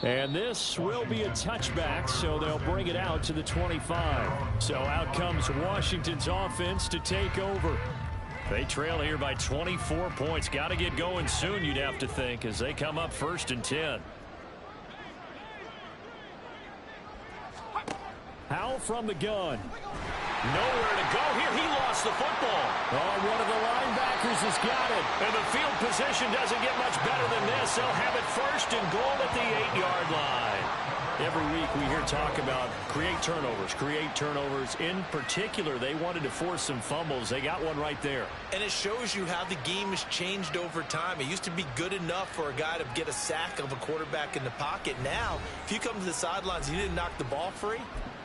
And this will be a touchback, so they'll bring it out to the 25. So out comes Washington's offense to take over. They trail here by 24 points. Got to get going soon, you'd have to think, as they come up 1st and 10. Howell from the gun. Nowhere to go here. He lost the football. Oh, one of the linebackers has got it. And the field position doesn't get much better than this. They'll have it 1st and goal at the 8-yard line. Every week we hear talk about create turnovers, create turnovers. In particular, they wanted to force some fumbles. They got one right there. And it shows you how the game has changed over time. It used to be good enough for a guy to get a sack of a quarterback in the pocket. Now, if you come to the sidelines and you didn't knock the ball free,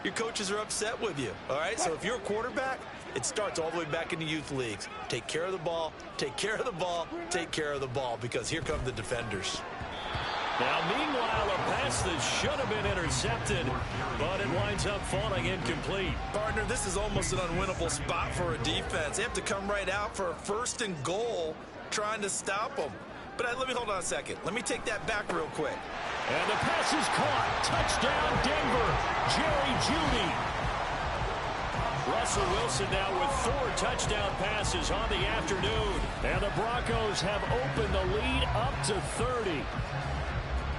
your coaches are upset with you, all right? So if you're a quarterback, it starts all the way back in the youth leagues. Take care of the ball, take care of the ball, take care of the ball, because here come the defenders. Now, meanwhile, a pass that should have been intercepted, but it winds up falling incomplete. Partner, this is almost an unwinnable spot for a defense. They have to come right out for a 1st and goal trying to stop them. But let me hold on a second. Let me take that back real quick. And the pass is caught. Touchdown, Denver. Jerry Jeudy. Russell Wilson now with 4 touchdown passes on the afternoon. And the Broncos have opened the lead up to 30.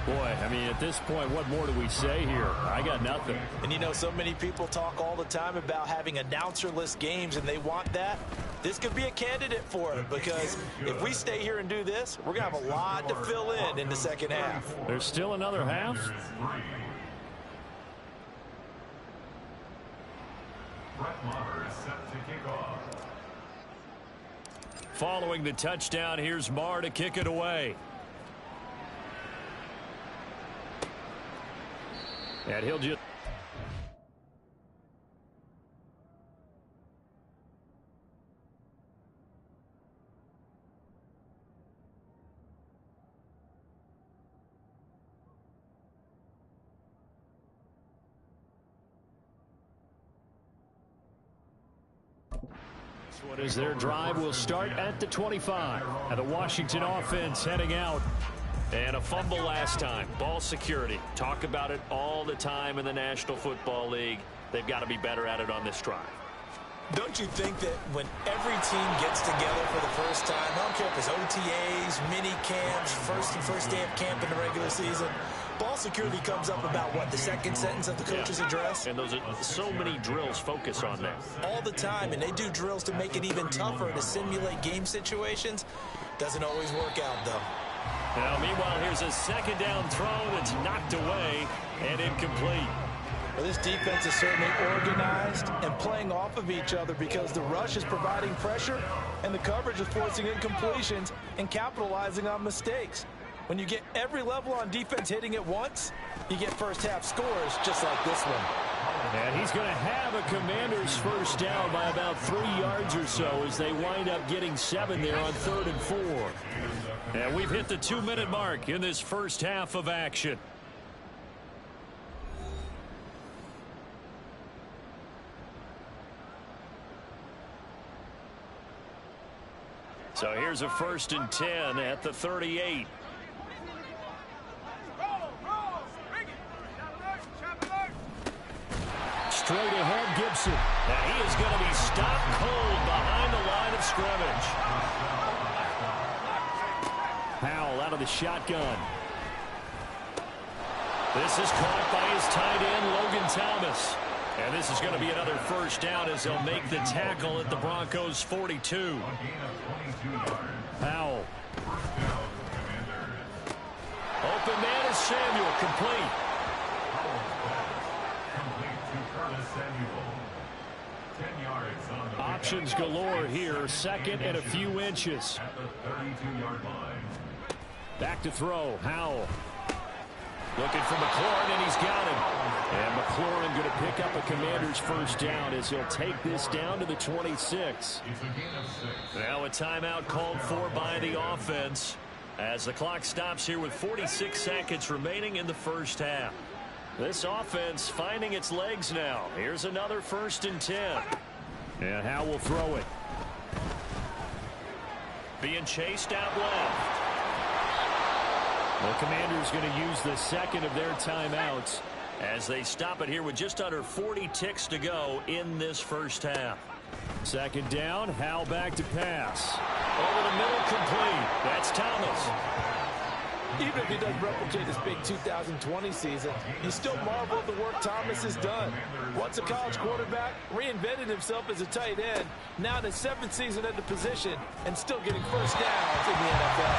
Boy, I mean, at this point, what more do we say here? I got nothing. And you know, so many people talk all the time about having announcer-less games, and they want that. This could be a candidate for it, because if we stay here and do this, we're going to have a lot to fill in the second half. There's still another half. Following the touchdown, here's Marr to kick it away. And he'll just... What is their drive will start at the 25. And the Washington offense heading out. And a fumble last time. Ball security. Talk about it all the time in the National Football League. They've got to be better at it on this drive. Don't you think that when every team gets together for the first time, I don't care if it's OTAs, mini camps, first day of camp in the regular season, ball security comes up about, what, the second sentence of the coach's address? And those are so many drills focus on that. All the time, and they do drills to make it even tougher to simulate game situations. Doesn't always work out, though. Now, meanwhile, here's a second down throw that's knocked away and incomplete. Well, this defense is certainly organized and playing off of each other, because the rush is providing pressure and the coverage is forcing incompletions and capitalizing on mistakes. When you get every level on defense hitting at once, you get first half scores just like this one. And he's going to have a Commander's first down by about 3 yards or so as they wind up getting 7 there on 3rd and 4. And we've hit the 2-minute mark in this first half of action. So here's a 1st and 10 at the 38. Straight ahead, Gibson. And he is going to be stopped cold behind the line of scrimmage. Howell out of the shotgun. This is caught by his tight end, Logan Thomas. And this is going to be another first down as they'll make the tackle at the Broncos' 42. Howell. Open man is Samuel, complete. Options galore here, 2nd and a few inches. Back to throw, Howell. Looking for McLaurin, and he's got him. And McLaurin going to pick up a Commander's first down as he'll take this down to the 26. Now a timeout called for by the offense as the clock stops here with 46 seconds remaining in the first half. This offense finding its legs now. Here's another 1st and 10. And Howell will throw it. Being chased out left. The Commanders going to use the second of their timeouts as they stop it here with just under 40 ticks to go in this first half. Second down, Howell back to pass. Over the middle, complete. That's Thomas. Even if he doesn't replicate his big 2020 season, you still marvel at the work Thomas has done. Once a college quarterback, reinvented himself as a tight end, now in his 7th season at the position, and still getting first downs in the NFL.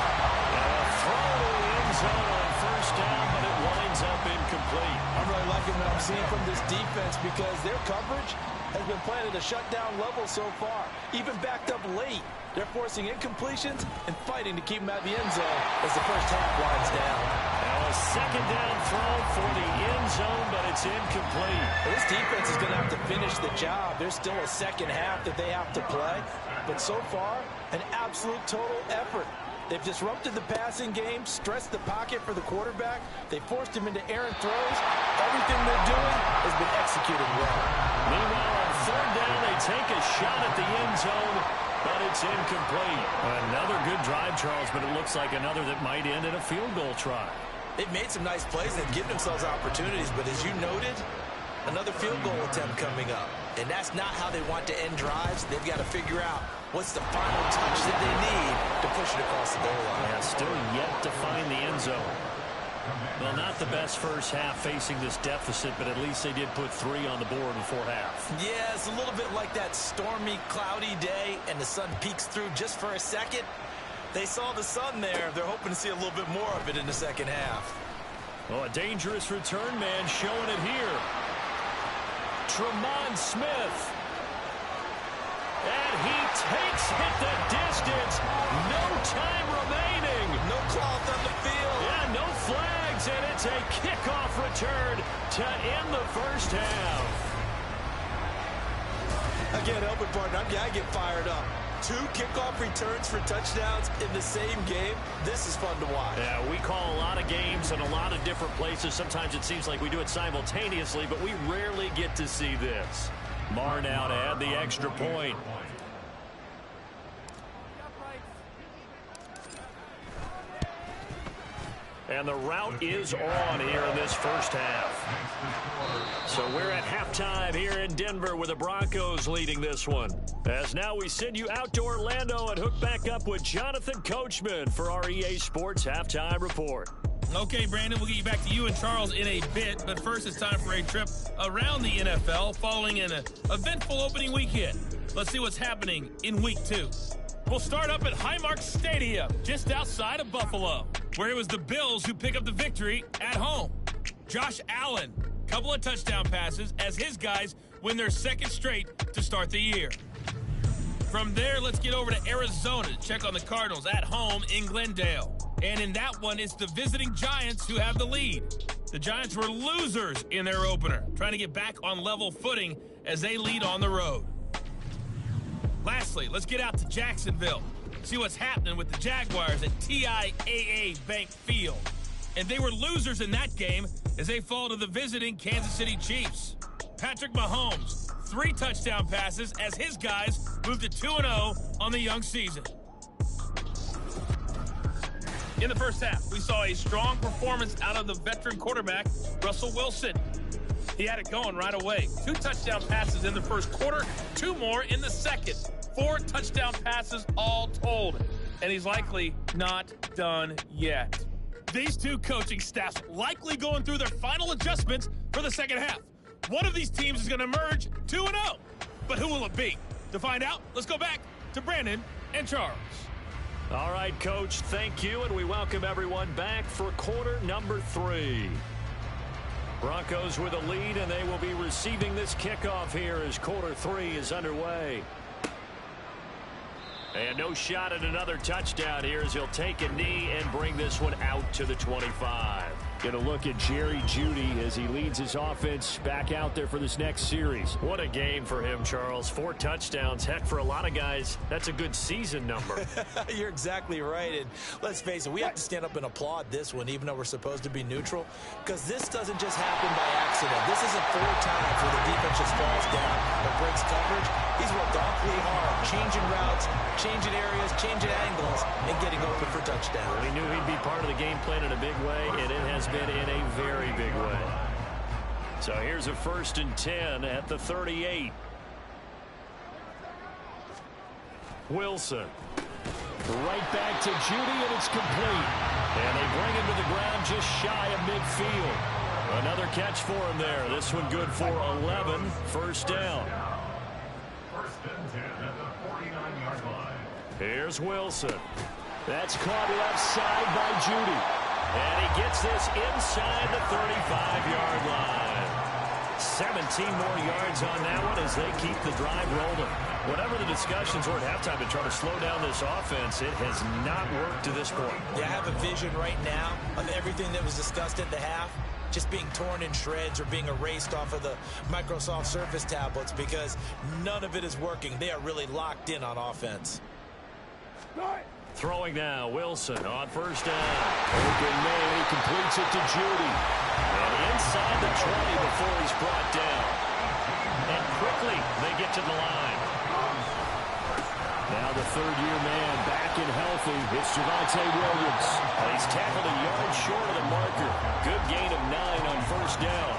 Throw to the end zone on first down, but it winds up incomplete. I'm really liking what I'm seeing from this defense because their coverage has been playing at a shutdown level so far. Even backed up late, they're forcing incompletions and fighting to keep them out of the end zone as the first half winds down. Now a second down throw for the end zone, but it's incomplete. This defense is going to have to finish the job. There's still a second half that they have to play, but so far, an absolute total effort. They've disrupted the passing game, stressed the pocket for the quarterback. They forced him into errant throws. Everything they're doing has been executed well. Meanwhile, on third down, they take a shot at the end zone, but it's incomplete. Another good drive, Charles, but it looks like another that might end in a field goal try. They've made some nice plays and given themselves opportunities, but as you noted, another field goal attempt coming up. And that's not how they want to end drives. They've got to figure out what's the final touch that they need to push it across the goal line. Yeah, still yet to find the end zone. Well, not the best first half facing this deficit, but at least they did put 3 on the board before half. Yeah, it's a little bit like that stormy, cloudy day, and the sun peeks through just for a second. They saw the sun there. They're hoping to see a little bit more of it in the second half. Oh, a dangerous return man showing it here. Tremont Smith. And he takes it the distance. No time remaining. No cloth on the field. Yeah, no flags, and it's a kickoff return to end the first half. I can't help it, partner. I get fired up. 2 kickoff returns for touchdowns in the same game. This is fun to watch. Yeah, we call a lot of games in a lot of different places. Sometimes it seems like we do it simultaneously, but we rarely get to see this. Marr now to add the extra point. And the route is on here in this first half. So we're at halftime here in Denver with the Broncos leading this one. As now we send you out to Orlando and hook back up with Jonathan Coachman for our EA Sports Halftime Report. Okay, Brandon, we'll get you back to you and Charles in a bit, but first it's time for a trip around the NFL following an eventful opening weekend. Let's see what's happening in Week 2. We'll start up at Highmark Stadium, just outside of Buffalo, where it was the Bills who pick up the victory at home. Josh Allen, couple of touchdown passes as his guys win their second straight to start the year. From there, let's get over to Arizona to check on the Cardinals at home in Glendale. And in that one, it's the visiting Giants who have the lead. The Giants were losers in their opener, trying to get back on level footing as they lead on the road. Lastly, let's get out to Jacksonville, see what's happening with the Jaguars at TIAA Bank Field. And they were losers in that game as they fall to the visiting Kansas City Chiefs. Patrick Mahomes, 3 touchdown passes as his guys moved to 2-0 on the young season. In the first half, we saw a strong performance out of the veteran quarterback, Russell Wilson. He had it going right away. 2 touchdown passes in the first quarter, 2 more in the second. 4 touchdown passes all told. And he's likely not done yet. These 2 coaching staffs likely going through their final adjustments for the second half. One of these teams is going to emerge 2-0. But who will it be? To find out, let's go back to Brandon and Charles. All right, Coach, thank you, and we welcome everyone back for quarter number 3. Broncos with a lead, and they will be receiving this kickoff here as quarter 3 is underway. And no shot at another touchdown here as he'll take a knee and bring this one out to the 25. Going to look at Jerry Jeudy as he leads his offense back out there for this next series. What a game for him, Charles. 4 touchdowns. Heck, for a lot of guys, that's a good season number. You're exactly right. And let's face it, we have to stand up and applaud this one, even though we're supposed to be neutral, because this doesn't just happen by accident. This isn't 4 times where the defense just falls down or breaks coverage. He's worked awfully hard, changing routes, changing areas, changing angles, and getting open for touchdown. We knew he'd be part of the game plan in a big way, and it has been in a very big way. So here's a 1st and 10 at the 38. Wilson. Right back to Judy, and it's complete. And they bring him to the ground just shy of midfield. Another catch for him there. This one good for 11. 1st down. 1st and 10 at the 49-yard line. Here's Wilson. That's caught left side by Judy. And he gets this inside the 35-yard line. 17 more yards on that one as they keep the drive rolling. Whatever the discussions were at halftime to try to slow down this offense, it has not worked to this point. Yeah, I have a vision right now of everything that was discussed at the half just being torn in shreds or being erased off of the Microsoft Surface tablets because none of it is working. They are really locked in on offense. Throwing now, Wilson on 1st down. Open man, he completes it to Judy. And inside the 20 before he's brought down. And quickly they get to the line. Now the 3rd-year man back and healthy. It's Javonte Williams. He's tackled a yard short of the marker. Good gain of 9 on 1st down.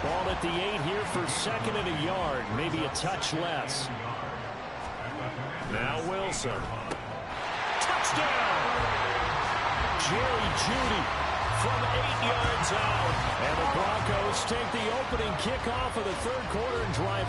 Ball at the 8 here for 2nd and a yard. Maybe a touch less. Now Wilson. Touchdown! Jerry Judy from 8 yards out. And the Broncos take the opening kickoff of the 3rd quarter and drive.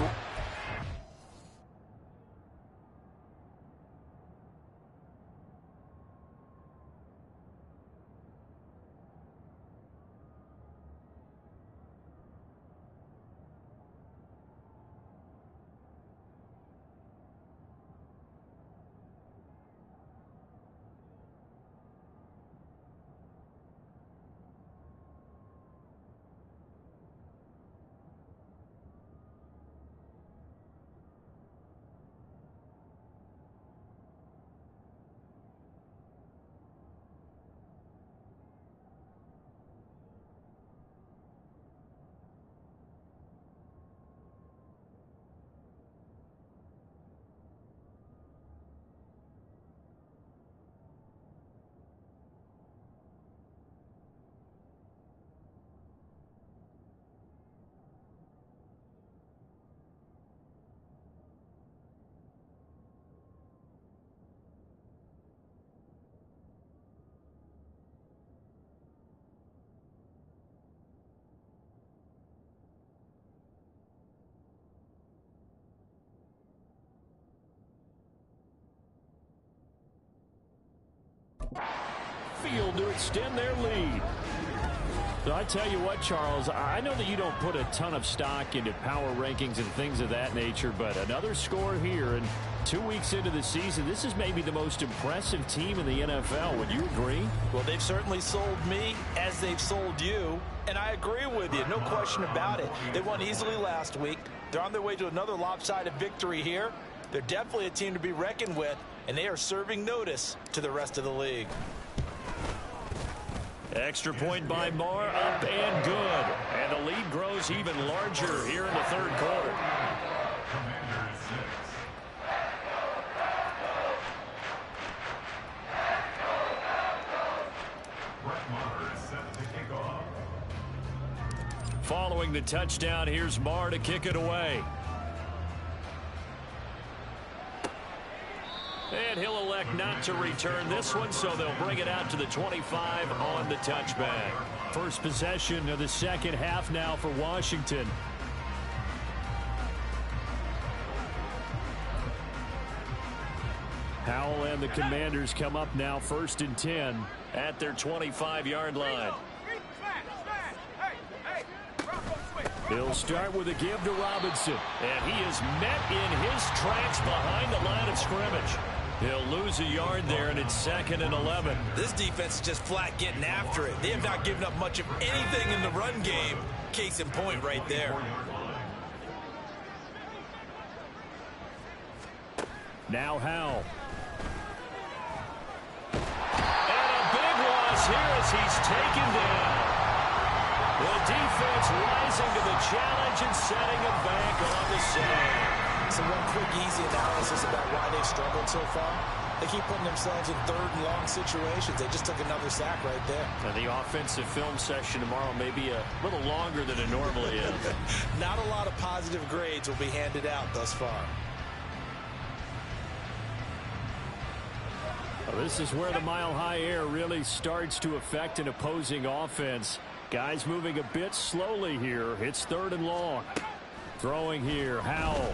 Field to extend their lead. So I tell you what, Charles, I know that you don't put a ton of stock into power rankings and things of that nature, but another score here, and 2 weeks into the season, this is maybe the most impressive team in the NFL. Would you agree? Well, they've certainly sold me as they've sold you, and I agree with you, no question about it. They won easily last week. They're on their way to another lopsided victory here. They're definitely a team to be reckoned with, and they are serving notice to the rest of the league. Extra point by Marr, up and good. And the lead grows even larger here in the 3rd quarter. Commanders 6. Brett Maher is set to kick off. Following the touchdown, here's Marr to kick it away. And he'll elect not to return this one, so they'll bring it out to the 25 on the touchback. First possession of the 2nd half now for Washington. Howell and the Commanders come up now 1st and 10 at their 25-yard line. He'll start with a give to Robinson, and he is met in his tracks behind the line of scrimmage. He'll lose a yard there, and it's 2nd and 11. This defense is just flat getting after it. They have not given up much of anything in the run game. Case in point right there. Now Howell. And a big loss here as he's taken down. The defense rising to the challenge and setting him back on the side. So one quick, easy analysis about why they've struggled so far. They keep putting themselves in third and long situations. They just took another sack right there. And the offensive film session tomorrow may be a little longer than it normally is. Not a lot of positive grades will be handed out thus far. Well, this is where the mile-high air really starts to affect an opposing offense. Guys moving a bit slowly here. It's third and long. Throwing here, Howell.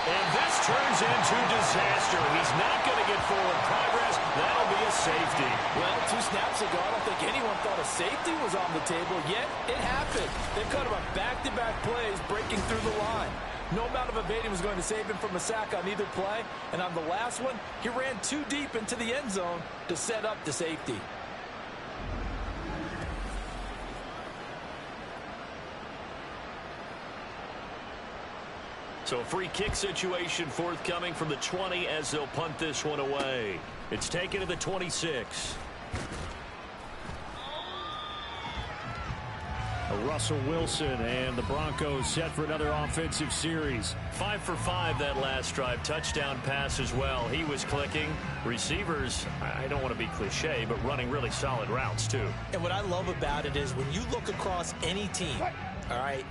And this turns into disaster. He's not going to get forward progress. That'll be a safety. Well, 2 snaps ago, I don't think anyone thought a safety was on the table, yet it happened. They've cut him on back-to-back plays, breaking through the line. No amount of evading was going to save him from a sack on either play. And on the last one, he ran too deep into the end zone to set up the safety. So a free kick situation forthcoming from the 20 as they'll punt this one away. It's taken to the 26. Russell Wilson and the Broncos set for another offensive series. 5 for 5 that last drive. Touchdown pass as well. He was clicking. Receivers, I don't want to be cliche, but running really solid routes too. And what I love about it is when you look across any team, all right,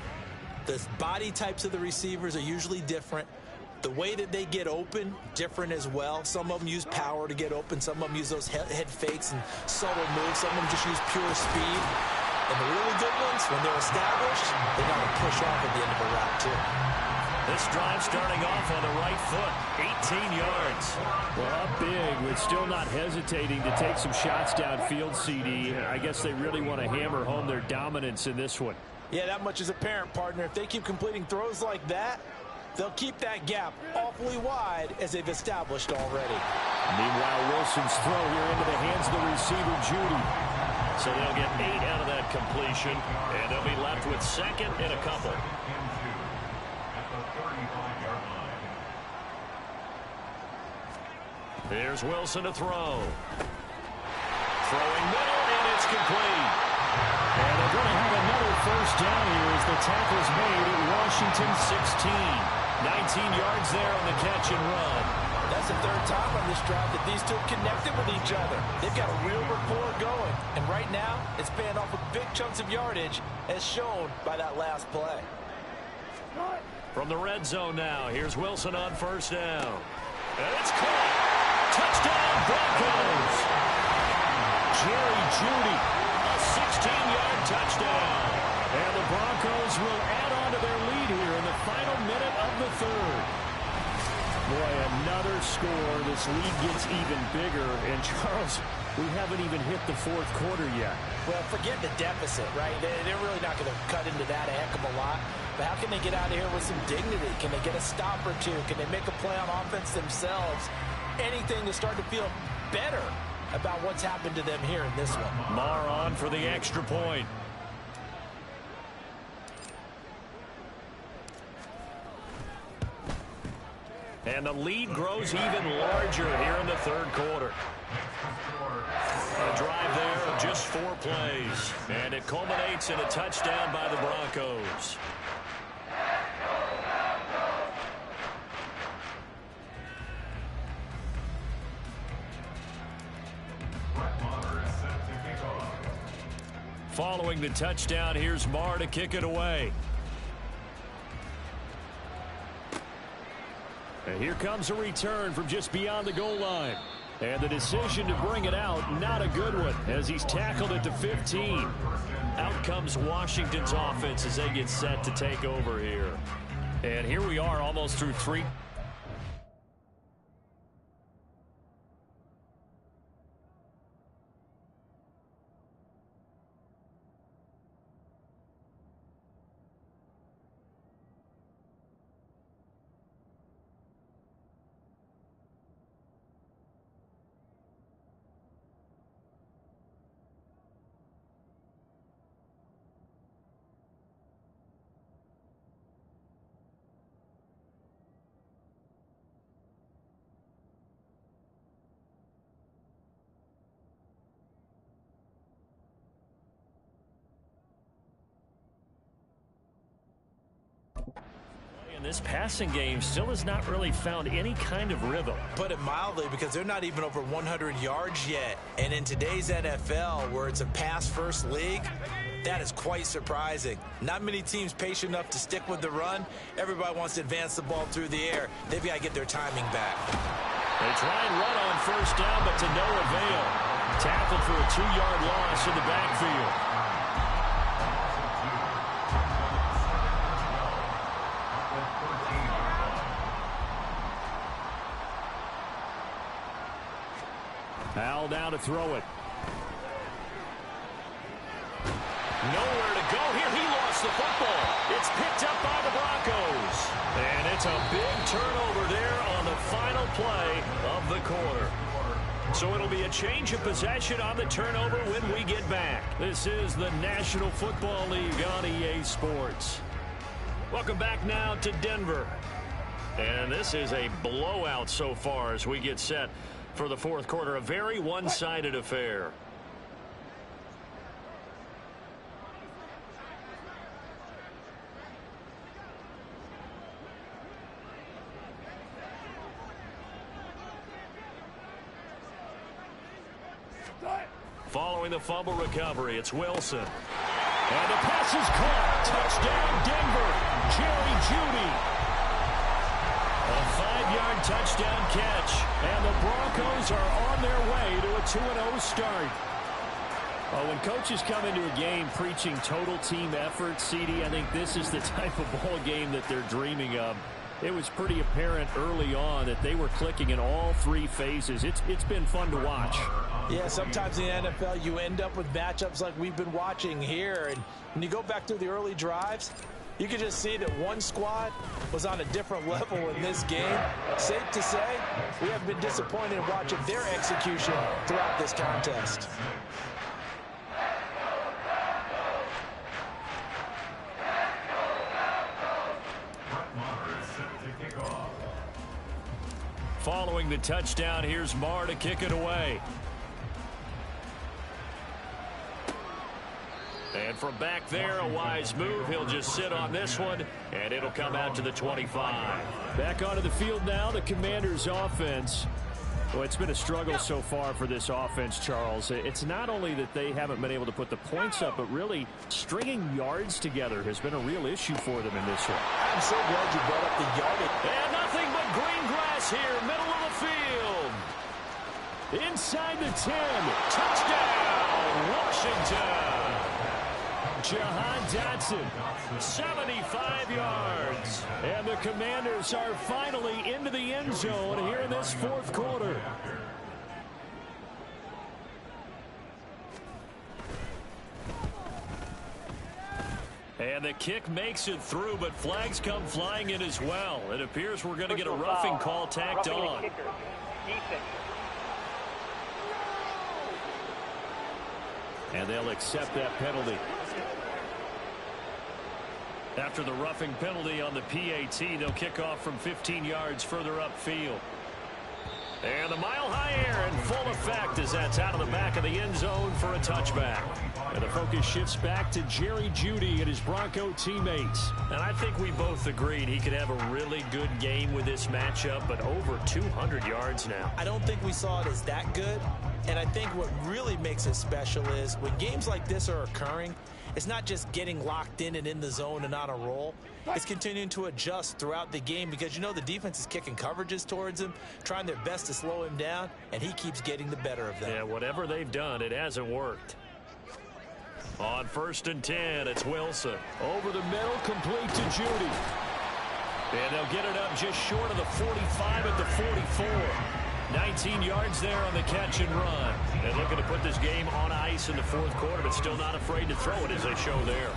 the body types of the receivers are usually different. The way that they get open, different as well. Some of them use power to get open. Some of them use those head fakes and subtle moves. Some of them just use pure speed. And the really good ones, when they're established, they got to push off at the end of a route, too. This drive starting off on the right foot, 18 yards. Well, up big, but still not hesitating to take some shots downfield, CD. I guess they really want to hammer home their dominance in this one. Yeah, that much is apparent, partner. If they keep completing throws like that, they'll keep that gap awfully wide as they've established already. Meanwhile, Wilson's throw here into the hands of the receiver, Judy. So they'll get 8 out of that completion, and they'll be left with second and a couple. Here's Wilson to throw. Throwing middle, and it's complete. And they're going to have another first down here as the tackle's made at Washington 16. 19 yards there on the catch and run. That's the third time on this drive that these two connected with each other. They've got a real rapport going. And right now, it's paying off with big chunks of yardage, as shown by that last play. From the red zone now, here's Wilson on first down. And it's caught. Touchdown, Broncos. Jerry Jeudy, a 16-yard touchdown. And the Broncos will add on to their lead here in the final minute of the third. Boy, another score. This lead gets even bigger. And, Charles, we haven't even hit the fourth quarter yet. Well, forget the deficit, right? They're really not going to cut into that a heck of a lot. But how can they get out of here with some dignity? Can they get a stop or two? Can they make a play on offense themselves? Anything to start to feel better about what's happened to them here in this one. Marr on for the extra point. And the lead grows even larger here in the third quarter. A drive there of just 4 plays. And it culminates in a touchdown by the Broncos. Following the touchdown, here's Marr to kick it away. And here comes a return from just beyond the goal line. And the decision to bring it out, not a good one, as he's tackled it to 15. Out comes Washington's offense as they get set to take over here. And here we are almost through 3. And this passing game still has not really found any kind of rhythm. Put it mildly, because they're not even over 100 yards yet. And in today's NFL, where it's a pass-first league, that is quite surprising. Not many teams patient enough to stick with the run. Everybody wants to advance the ball through the air. They've got to get their timing back. They try and run on first down, but to no avail. Tackled for a 2-yard loss in the backfield. Al now to throw it. Nowhere to go here. He lost the football. It's picked up by the Broncos. And it's a big turnover there on the final play of the quarter. So it'll be a change of possession on the turnover when we get back. This is the National Football League on EA Sports. Welcome back now to Denver. And this is a blowout so far as we get set for the fourth quarter. A very one-sided affair. Following the fumble recovery, it's Wilson. And the pass is caught. Touchdown, Denver. Jerry Jeudy. A 5-yard touchdown catch. And the Broncos are on their way to a 2-0 start. Well, when coaches come into a game preaching total team effort, CD, I think this is the type of ball game that they're dreaming of. It was pretty apparent early on that they were clicking in all three phases. It's been fun to watch. Yeah, sometimes in the NFL you end up with matchups like we've been watching here. And when you go back through the early drives, you can just see that one squad was on a different level in this game. Safe to say, we have been disappointed in watching their execution throughout this contest. Following the touchdown, here's Marr to kick it away. And from back there, a wise move. He'll just sit on this one, and it'll come out to the 25. Back onto the field now, the Commanders' offense. Well, it's been a struggle so far for this offense, Charles. It's not only that they haven't been able to put the points up, but really stringing yards together has been a real issue for them in this one. I'm so glad you brought up the yardage. And nothing but green grass here, middle of the field. Inside the 10. Touchdown, Washington. Jahan Dotson, 75 yards. And the Commanders are finally into the end zone here in this fourth quarter. And the kick makes it through, but flags come flying in as well. It appears we're going to get a roughing call tacked on. And they'll accept that penalty. After the roughing penalty on the PAT, they'll kick off from 15 yards further upfield. And the mile-high air in full effect as that's out of the back of the end zone for a touchback. And the focus shifts back to Jerry Jeudy and his Bronco teammates. And I think we both agreed he could have a really good game with this matchup, but over 200 yards now. I don't think we saw it as that good. And I think what really makes it special is when games like this are occurring, it's not just getting locked in and in the zone and on a roll. It's continuing to adjust throughout the game because, you know, the defense is kicking coverages towards him, trying their best to slow him down, and he keeps getting the better of them. Yeah, whatever they've done, it hasn't worked. On 1st and 10, it's Wilson. Over the middle, complete to Jeudy. And they'll get it up just short of the 45 at the 44. 19 yards there on the catch and run. And looking to put this game on ice in the fourth quarter, but still not afraid to throw it as they show there.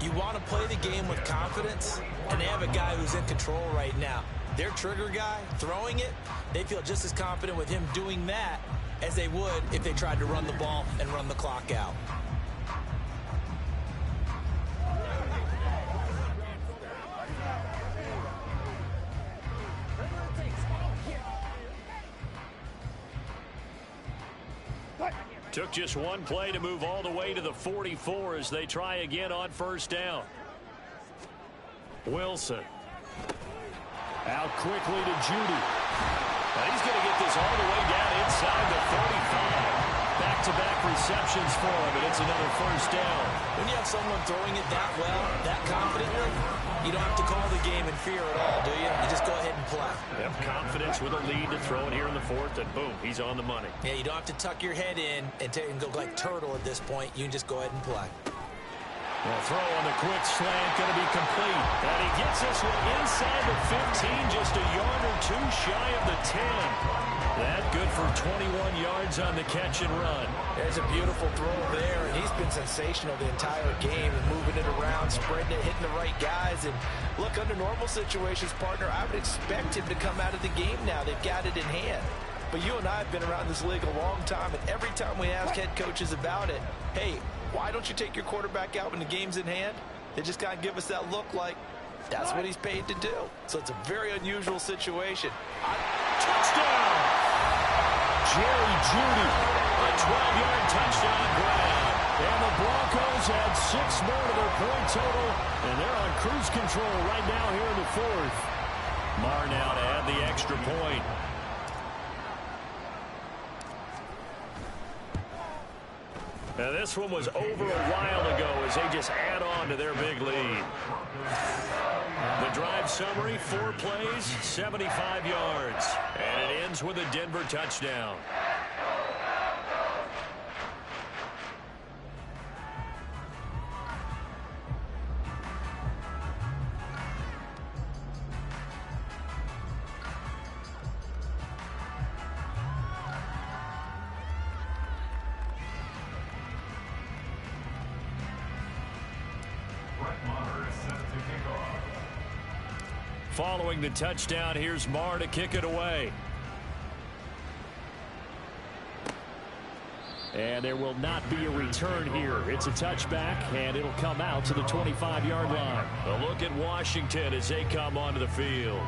You want to play the game with confidence, and they have a guy who's in control right now. Their trigger guy, throwing it, they feel just as confident with him doing that as they would if they tried to run the ball and run the clock out. Took just one play to move all the way to the 44 as they try again on 1st down. Wilson. Out quickly to Judy. And he's going to get this all the way down inside the 45. Back-to-back receptions for him, and it's another first down. When you have someone throwing it that well, that confidently, you don't have to call the game in fear at all, do you? You just go ahead and play. Yep, confidence with a lead to throw it here in the fourth, and boom, he's on the money. Yeah, you don't have to tuck your head in and go like turtle at this point. You can just go ahead and play. Well, throw on the quick slant, going to be complete. And he gets this one inside the 15, just a yard or two shy of the 10. That good for 21 yards on the catch and run. There's a beautiful throw there, and he's been sensational the entire game and moving it around, spreading it, hitting the right guys. And look, under normal situations, partner, I would expect him to come out of the game now. They've got it in hand. But you and I have been around this league a long time, and every time we ask head coaches about it, hey, why don't you take your quarterback out when the game's in hand? They just kind of give us that look like that's what he's paid to do. So it's a very unusual situation. Touchdown! Jerry Judy, a 12-yard touchdown grab. And the Broncos add 6 more to their point total, and they're on cruise control right now here in the fourth. Marr now to add the extra point. Now this one was over a while ago as they just add on to their big lead. The drive summary, 4 plays, 75 yards. And it ends with a Denver touchdown. Following the touchdown, here's Marr to kick it away. And there will not be a return here. It's a touchback, and it'll come out to the 25-yard line. A look at Washington as they come onto the field.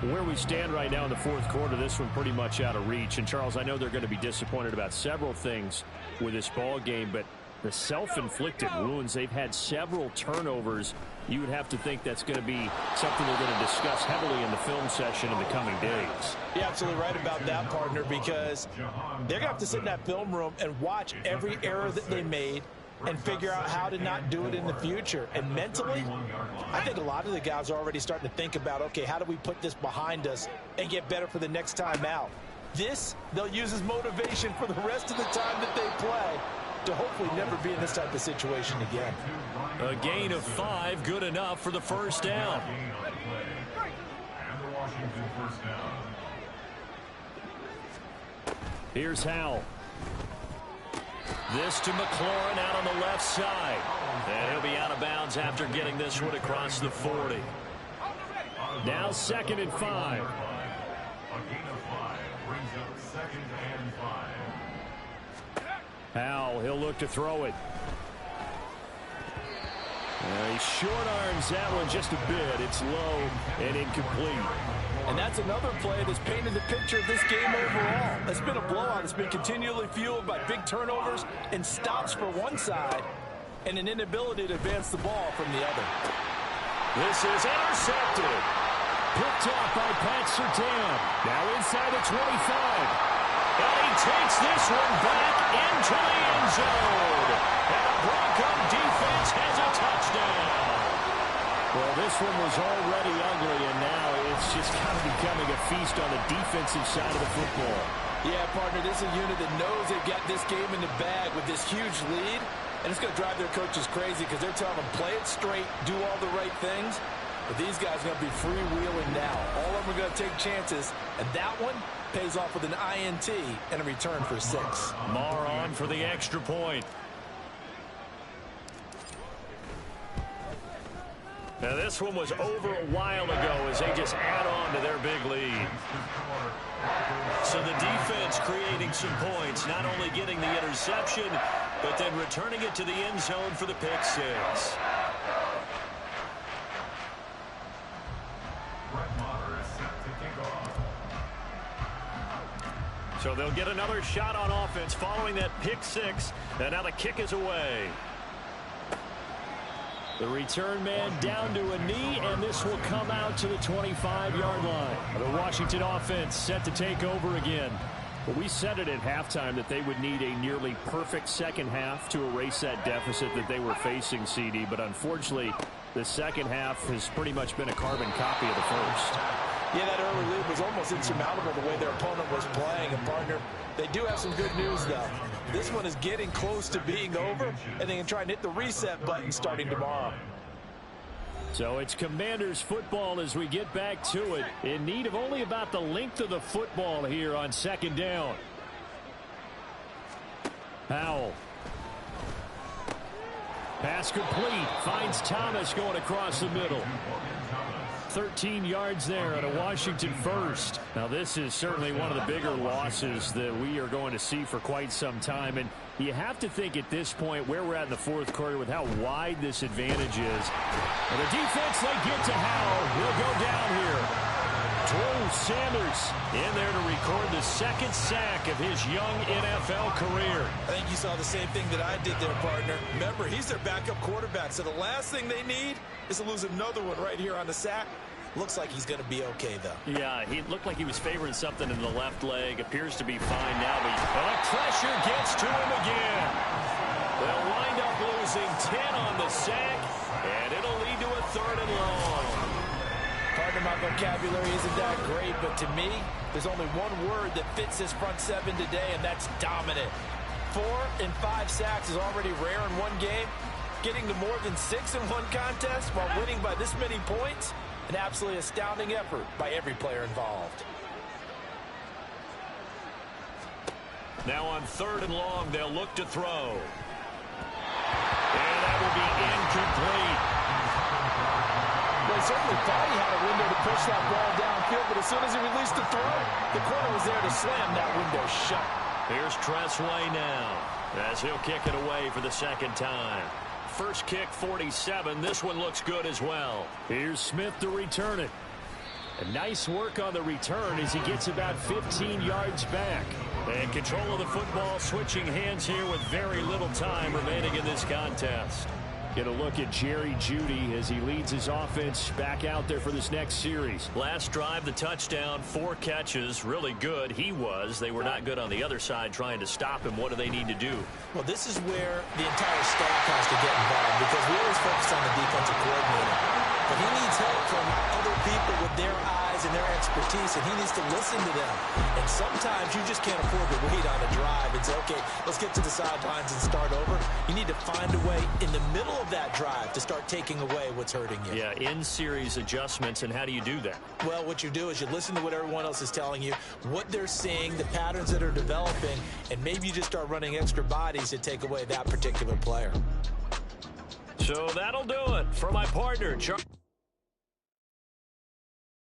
Where we stand right now in the fourth quarter, this one pretty much out of reach. And, Charles, I know they're going to be disappointed about several things with this ball game, but the self-inflicted wounds, they've had several turnovers. You would have to think that's going to be something they're going to discuss heavily in the film session in the coming days. You're absolutely right about that, partner, because they're going to have to sit in that film room and watch every error that they made and figure out how to not do it in the future. And mentally, I think a lot of the guys are already starting to think about, okay, how do we put this behind us and get better for the next time out? This, they'll use as motivation for the rest of the time that they play to hopefully never be in this type of situation again. A gain of 5, good enough for the first down. Here's Howell. This to McLaurin out on the left side. And he'll be out of bounds after getting this one across the 40. Now 2nd and 5. A gain of 5 brings up 2nd and 5. Howell, he'll look to throw it. He short arms that one just a bit. It's low and incomplete. And that's another play that's painted the picture of this game overall. It's been a blowout. It's been continually fueled by big turnovers and stops for one side and an inability to advance the ball from the other. This is intercepted. Picked off by Pat Surtain. Now inside the 25. And he takes this one back into the end zone. And the Bronco defense has a touchdown. Well, this one was already ugly, and now it's just kind of becoming a feast on the defensive side of the football. Yeah, partner, this is a unit that knows they've got this game in the bag with this huge lead, and it's going to drive their coaches crazy because they're telling them play it straight, do all the right things. But these guys are going to be freewheeling now. All of them are going to take chances, and that one pays off with an INT and a return for 6. Marr on for the extra point. Now this one was over a while ago as they just add on to their big lead. So the defense creating some points, not only getting the interception, but then returning it to the end zone for the pick 6. So they'll get another shot on offense following that pick 6, and now the kick is away. The return man down to a knee, and this will come out to the 25-yard line. The Washington offense set to take over again. But we said it at halftime that they would need a nearly perfect second half to erase that deficit that they were facing, CD. But unfortunately, the second half has pretty much been a carbon copy of the first. Yeah, that early lead was almost insurmountable the way their opponent was playing. And, partner, they do have some good news, though. This one is getting close to being over, and they can try and hit the reset button starting tomorrow. So it's Commanders football as we get back to it. In need of only about the length of the football here on second down. Howell. Pass complete. Finds Thomas going across the middle. 13 yards there on a Washington first. Now this is certainly one of the bigger losses that we are going to see for quite some time. And you have to think at this point where we're at in the fourth quarter with how wide this advantage is. And the defense, they get to Howell. He'll go down here. Drew Sanders in there to record the second sack of his young NFL career. I think you saw the same thing that I did there, partner. Remember, he's their backup quarterback, so the last thing they need is to lose another one right here on the sack. Looks like he's going to be okay, though. Yeah, he looked like he was favoring something in the left leg. Appears to be fine now, but the pressure gets to him again. They'll wind up losing 10 on the sack, and it'll lead to a 3rd and long. Partner, my vocabulary isn't that great, but to me, there's only one word that fits this front seven today, and that's dominant. 4 and 5 sacks is already rare in one game. Getting to more than 6 in one contest while winning by this many points, an absolutely astounding effort by every player involved. Now on 3rd and long, they'll look to throw. And that will be incomplete. Well, he certainly thought he had a window to push that ball downfield, but as soon as he released the throw, the corner was there to slam that window shut. Here's Tressway now as he'll kick it away for the second time. First kick, 47. This one looks good as well. Here's Smith to return it. And nice work on the return as he gets about 15 yards back. And control of the football switching hands here with very little time remaining in this contest. Get a look at Jerry Jeudy as he leads his offense back out there for this next series. Last drive, the touchdown, 4 catches, really good. He was. They were not good on the other side trying to stop him. What do they need to do? Well, this is where the entire staff has to get involved because we always focus on the defensive coordinator. But he needs help from other people with their eyes and their expertise, and he needs to listen to them. And sometimes you just can't afford to wait on a drive and say, okay, let's get to the sidelines and start over. You need to find a way in the middle of that drive to start taking away what's hurting you. Yeah, in-series adjustments, and how do you do that? Well, what you do is you listen to what everyone else is telling you, what they're seeing, the patterns that are developing, and maybe you just start running extra bodies to take away that particular player. So that'll do it for my partner, Charles.